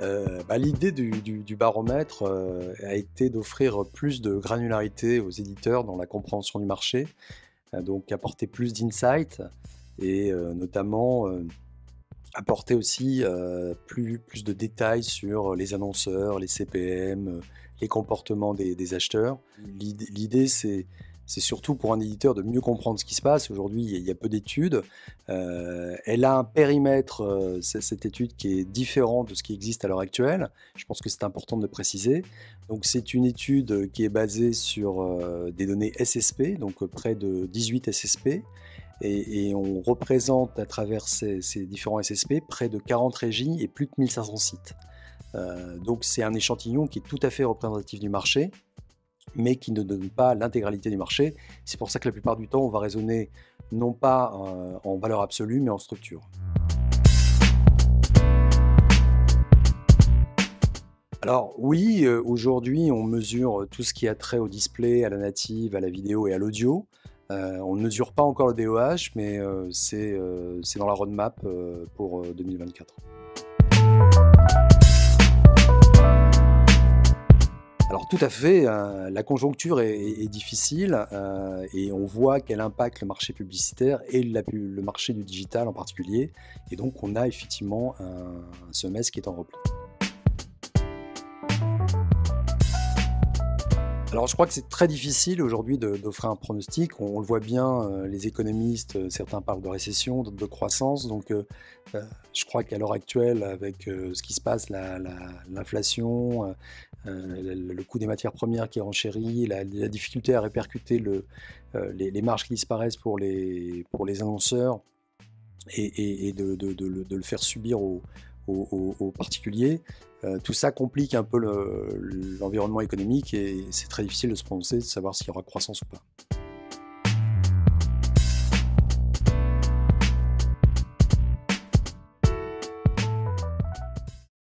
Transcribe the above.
L'idée du baromètre a été d'offrir plus de granularité aux éditeurs dans la compréhension du marché, donc apporter plus d'insight et notamment apporter aussi plus de détails sur les annonceurs, les CPM, les comportements des acheteurs. L'idée, c'est surtout pour un éditeur de mieux comprendre ce qui se passe. Aujourd'hui, il y a peu d'études. Elle a un périmètre, cette étude, qui est différent de ce qui existe à l'heure actuelle. Je pense que c'est important de le préciser. Donc, c'est une étude qui est basée sur des données SSP, donc près de 18 SSP. Et on représente à travers ces différents SSP près de 40 régies et plus de 1500 sites. Donc c'est un échantillon qui est tout à fait représentatif du marché, mais qui ne donne pas l'intégralité du marché. C'est pour ça que la plupart du temps, on va raisonner non pas en valeur absolue, mais en structure. Alors oui, aujourd'hui, on mesure tout ce qui a trait au display, à la native, à la vidéo et à l'audio. On ne mesure pas encore le DOH, mais c'est dans la roadmap pour 2024. Alors tout à fait, la conjoncture est difficile et on voit qu'elle impacte le marché publicitaire et le marché du digital en particulier. Et donc on a effectivement un semestre qui est en repli. Alors je crois que c'est très difficile aujourd'hui d'offrir un pronostic. On le voit bien, les économistes, certains parlent de récession, d'autres de croissance. Donc je crois qu'à l'heure actuelle, avec ce qui se passe, l'inflation, le coût des matières premières qui est renchéri, la difficulté à répercuter les marges qui disparaissent pour les annonceurs et de le faire subir aux particuliers. Tout ça complique un peu l'environnement économique et c'est très difficile de se prononcer, de savoir s'il y aura croissance ou pas.